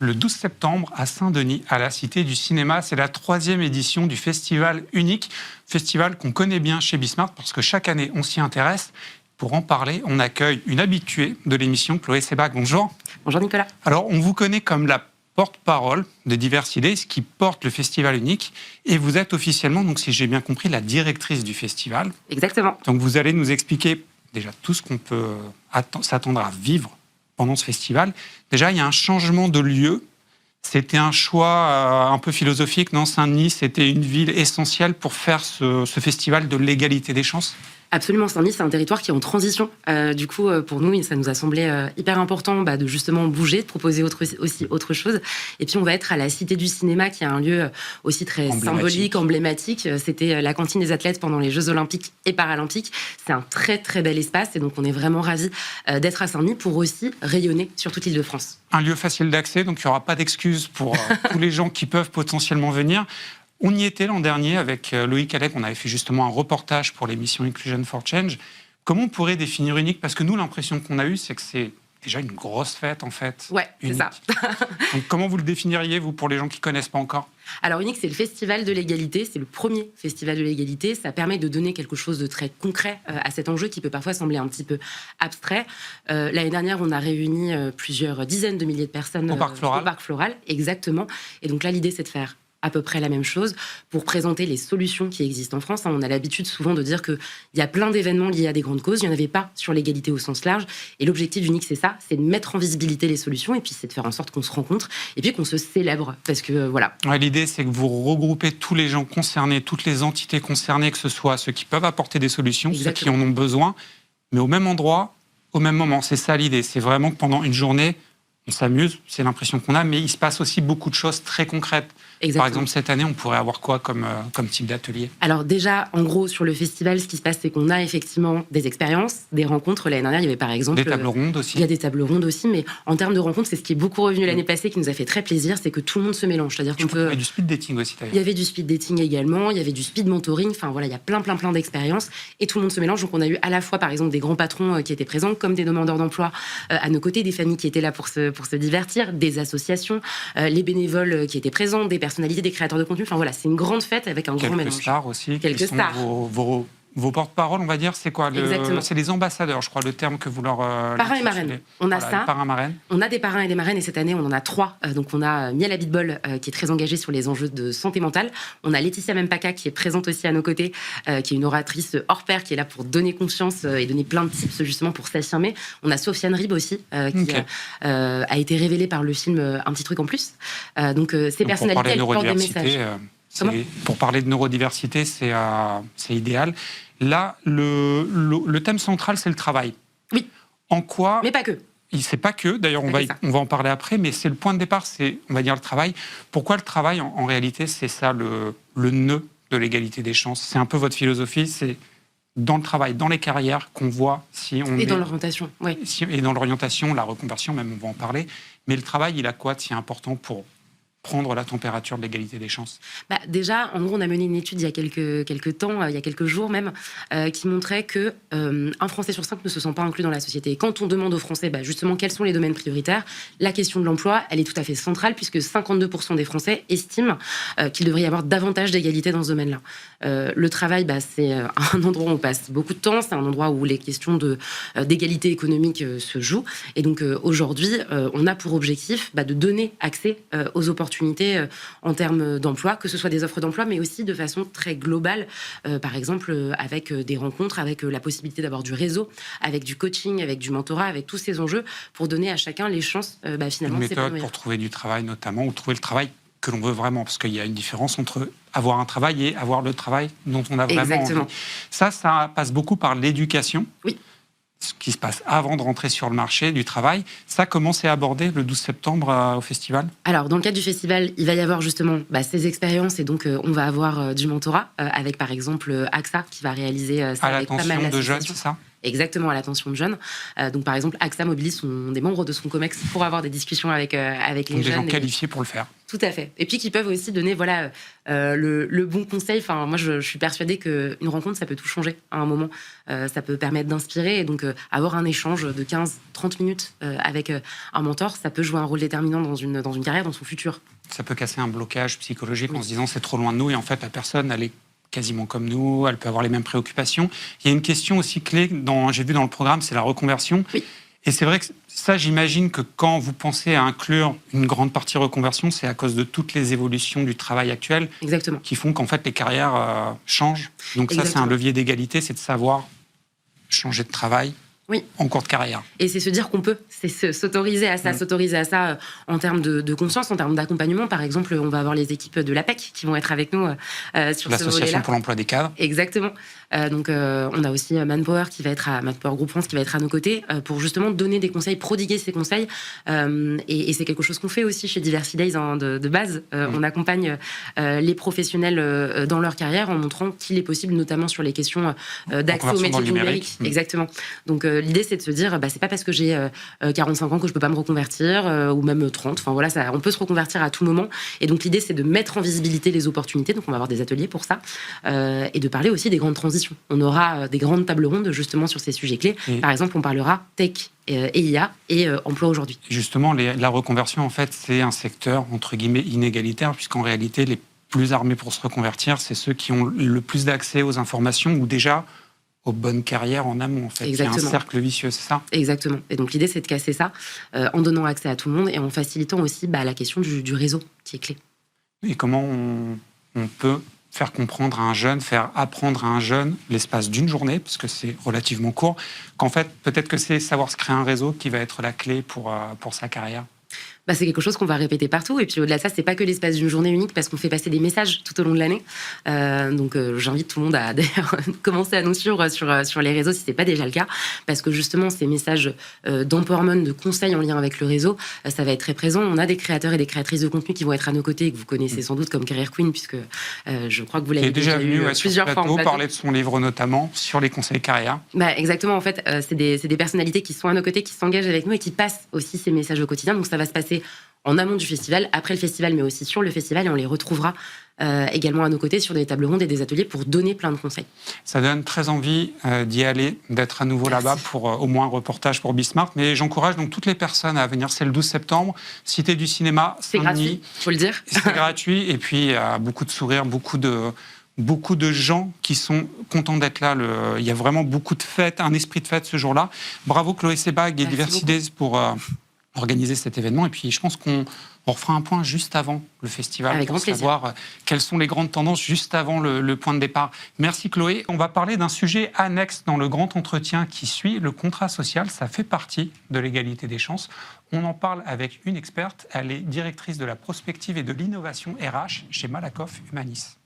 le 12 septembre à Saint-Denis, à la Cité du Cinéma. C'est la 3e édition du Festival Unique, festival qu'on connaît bien chez Bismart parce que chaque année, on s'y intéresse. Pour en parler, on accueille une habituée de l'émission, Chloé Sebag. Bonjour. Bonjour Nicolas. Alors, on vous connaît comme la porte-parole de Diverses Idées, ce qui porte le Festival Unique. Et vous êtes officiellement, donc si j'ai bien compris, la directrice du festival. Exactement. Donc vous allez nous expliquer déjà tout ce qu'on peut s'attendre à vivre pendant ce festival. Déjà, il y a un changement de lieu. C'était un choix un peu philosophique, non? Saint-Denis, c'était une ville essentielle pour faire ce festival de l'égalité des chances. Absolument, Saint-Denis, c'est un territoire qui est en transition. Du coup, pour nous, ça nous a semblé hyper important de justement bouger, de proposer aussi autre chose. Et puis, on va être à la Cité du Cinéma, qui est un lieu aussi très symbolique, emblématique. C'était la cantine des athlètes pendant les Jeux Olympiques et Paralympiques. C'est un très, très bel espace. Et donc, on est vraiment ravis d'être à Saint-Denis pour aussi rayonner sur toute l'Île-de-France. Un lieu facile d'accès, donc il n'y aura pas d'excuses pour tous les gens qui peuvent potentiellement venir. On y était l'an dernier avec Loïc Allec, on avait fait justement un reportage pour l'émission Inclusion for Change. Comment on pourrait définir unique? Parce que nous, l'impression qu'on a eue, c'est que c'est déjà une grosse fête, en fait. Ouais, c'est ça. Donc, comment vous le définiriez, vous, pour les gens qui ne connaissent pas encore? Alors, Unique, c'est le festival de l'égalité. C'est le premier festival de l'égalité. Ça permet de donner quelque chose de très concret à cet enjeu qui peut parfois sembler un petit peu abstrait. L'année dernière, on a réuni plusieurs dizaines de milliers de personnes au Parc Floral. Au Parc Floral, exactement. Et donc là, l'idée, c'est de faire à peu près la même chose pour présenter les solutions qui existent en France. On a l'habitude souvent de dire qu'il y a plein d'événements liés à des grandes causes. Il n'y en avait pas sur l'égalité au sens large. Et l'objectif d'Unique, c'est ça, c'est de mettre en visibilité les solutions et puis c'est de faire en sorte qu'on se rencontre et puis qu'on se célèbre. Parce que voilà. Ouais, l'idée, c'est que vous regroupez tous les gens concernés, toutes les entités concernées, que ce soit ceux qui peuvent apporter des solutions, exactement, ceux qui en ont besoin, mais au même endroit, au même moment. C'est ça l'idée. C'est vraiment que pendant une journée, on s'amuse, c'est l'impression qu'on a, mais il se passe aussi beaucoup de choses très concrètes. Exactement. Par exemple, cette année, on pourrait avoir quoi comme type d'atelier? Alors déjà, en gros, sur le festival, ce qui se passe, c'est qu'on a effectivement des expériences, des rencontres. L'année dernière, il y avait par exemple... Des tables rondes aussi. Il y a des tables rondes aussi, mais en termes de rencontres, c'est ce qui est beaucoup revenu l'année passée, qui nous a fait très plaisir, c'est que tout le monde se mélange. C'est-à-dire qu'on peut... Il y avait du speed dating aussi, d'ailleurs. Il y avait du speed dating également, il y avait du speed mentoring, enfin voilà, il y a plein d'expériences, et tout le monde se mélange. Donc on a eu à la fois, par exemple, des grands patrons qui étaient présents, comme des demandeurs d'emploi à nos côtés, des familles qui étaient là pour se divertir, des associations, les bénévoles qui étaient présents, des personnalités, des créateurs de contenu. Enfin voilà, c'est une grande fête avec un grand mélange. Quelques stars aussi. Quelques stars. Vos porte-parole, on va dire, c'est quoi? C'est les ambassadeurs, je crois, le terme que vous leur... Parrains et marraines. On a ça. Parrains, marraines. On a des parrains et des marraines, et cette année, on en a 3. Donc, on a Miel Abitbol, qui est très engagée sur les enjeux de santé mentale. On a Laetitia Mempaka, qui est présente aussi à nos côtés, qui est une oratrice hors pair, qui est là pour donner confiance et donner plein de tips, justement, pour s'affirmer. On a Sofiane Rib aussi, qui a été révélée par le film Un petit truc en plus. Donc, ces personnalités, elles portent des messages. Pour parler de neurodiversité, c'est idéal. Là, le thème central, c'est le travail. Oui. En quoi... Mais pas que. C'est pas que, d'ailleurs, on va en parler après, mais c'est le point de départ, c'est, on va dire, le travail. Pourquoi le travail, en réalité, c'est ça le nœud de l'égalité des chances? C'est un peu votre philosophie, c'est dans le travail, dans les carrières, qu'on voit si on... Et dans l'orientation, oui. Et dans l'orientation, la reconversion, même, on va en parler. Mais le travail, il a quoi de si important pour prendre la température de l'égalité des chances? Déjà, en gros, on a mené une étude il y a quelques temps, il y a quelques jours même, qui montrait que un Français sur 5 ne se sent pas inclus dans la société. Et quand on demande aux Français, justement, quels sont les domaines prioritaires, la question de l'emploi, elle est tout à fait centrale, puisque 52% des Français estiment qu'il devrait y avoir davantage d'égalité dans ce domaine-là. Le travail, c'est un endroit où on passe beaucoup de temps, c'est un endroit où les questions d'égalité économique se jouent. Et donc, aujourd'hui, on a pour objectif de donner accès aux opportunités en termes d'emploi, que ce soit des offres d'emploi, mais aussi de façon très globale, par exemple avec des rencontres, avec la possibilité d'avoir du réseau, avec du coaching, avec du mentorat, avec tous ces enjeux, pour donner à chacun les chances, finalement, une méthode pour trouver du travail notamment, ou trouver le travail que l'on veut vraiment, parce qu'il y a une différence entre avoir un travail et avoir le travail dont on a vraiment envie. Ça passe beaucoup par l'éducation. Oui. Ce qui se passe avant de rentrer sur le marché du travail. Ça, comment c'est abordé le 12 septembre au festival? Alors, dans le cadre du festival, il va y avoir justement ces expériences, et donc on va avoir du mentorat avec, par exemple, AXA, qui va réaliser ça avec pas mal d'associations. À l'attention de jeunes, c'est ça? Exactement, à l'attention de jeunes. Donc, par exemple, AXA mobilise des membres de son COMEX pour avoir des discussions avec les jeunes. Des gens qualifiés pour le faire. Tout à fait. Et puis qui peuvent aussi donner le bon conseil. Enfin, moi, je suis persuadée qu'une rencontre, ça peut tout changer à un moment. Ça peut permettre d'inspirer. Et donc, avoir un échange de 15-30 minutes avec un mentor, ça peut jouer un rôle déterminant dans une carrière, dans son futur. Ça peut casser un blocage psychologique en se disant c'est trop loin de nous. Et en fait, la personne, elle est quasiment comme nous, elle peut avoir les mêmes préoccupations. Il y a une question aussi clé, j'ai vu dans le programme, c'est la reconversion. Oui. Et c'est vrai que ça, j'imagine que quand vous pensez à inclure une grande partie reconversion, c'est à cause de toutes les évolutions du travail actuel. Exactement. Qui font qu'en fait, les carrières changent. Donc Exactement. Ça, c'est un levier d'égalité, c'est de savoir changer de travail. Oui. En cours de carrière. Et c'est se dire qu'on peut, c'est s'autoriser à ça en termes de conscience, en termes d'accompagnement. Par exemple, on va avoir les équipes de l'APEC qui vont être avec nous sur ce volet-là. L'Association pour l'emploi des cadres. Exactement. Donc, on a aussi Manpower Manpower Group France qui va être à nos côtés pour justement donner des conseils, prodiguer ces conseils. Et c'est quelque chose qu'on fait aussi chez Diversity Days de base. On accompagne les professionnels dans leur carrière en montrant qu'il est possible, notamment sur les questions d'accès aux métiers du numérique. Exactement. Donc, l'idée, c'est de se dire, c'est pas parce que j'ai 45 ans que je peux pas me reconvertir, ou même 30. Enfin, voilà, on peut se reconvertir à tout moment. Et donc, l'idée, c'est de mettre en visibilité les opportunités. Donc, on va avoir des ateliers pour ça. Et de parler aussi des grandes transitions. On aura des grandes tables rondes, justement, sur ces sujets clés. Par exemple, on parlera tech et IA et emploi aujourd'hui. Justement, la reconversion, en fait, c'est un secteur, entre guillemets, inégalitaire, puisqu'en réalité, les plus armés pour se reconvertir, c'est ceux qui ont le plus d'accès aux informations ou déjà aux bonnes carrières en amont, en fait. Exactement. Il y a un cercle vicieux, c'est ça ? Exactement. Et donc, l'idée, c'est de casser ça en donnant accès à tout le monde et en facilitant aussi la question du réseau, qui est clé. Et comment on peut faire comprendre à un jeune, faire apprendre à un jeune l'espace d'une journée, parce que c'est relativement court, qu'en fait, peut-être que c'est savoir se créer un réseau qui va être la clé pour sa carrière. C'est quelque chose qu'on va répéter partout. Et puis au-delà de ça, c'est pas que l'espace d'une journée unique parce qu'on fait passer des messages tout au long de l'année. Donc j'invite tout le monde à d'ailleurs commencer à nous suivre sur les réseaux si c'est pas déjà le cas, parce que justement ces messages d'empowerment, de conseils en lien avec le réseau, ça va être très présent. On a des créateurs et des créatrices de contenu qui vont être à nos côtés et que vous connaissez sans doute comme Career Queen, puisque je crois que vous l'avez déjà vu plusieurs fois. Vous parler de son livre notamment sur les conseils carrière. Exactement. En fait, c'est des personnalités qui sont à nos côtés, qui s'engagent avec nous et qui passent aussi ces messages au quotidien. Donc ça va se passer en amont du festival, après le festival, mais aussi sur le festival, et on les retrouvera également à nos côtés sur des tables rondes et des ateliers pour donner plein de conseils. Ça donne très envie d'y aller, d'être à nouveau là-bas pour au moins un reportage pour Bismart. Mais j'encourage donc toutes les personnes à venir. C'est le 12 septembre, Cité du Cinéma. C'est gratuit, il faut le dire. C'est gratuit, et puis il y a beaucoup de sourires, beaucoup de gens qui sont contents d'être là. Il y a vraiment beaucoup de fêtes, un esprit de fête ce jour-là. Bravo Chloé Sebag et Diversity Days pour organiser cet événement. Et puis je pense qu'on refera un point juste avant le festival avec pour savoir quelles sont les grandes tendances juste avant le point de départ. Merci Chloé. On va parler d'un sujet annexe dans le grand entretien qui suit, le contrat social. Ça fait partie de l'égalité des chances. On en parle avec une experte. Elle est directrice de la prospective et de l'innovation RH chez Malakoff Humanis.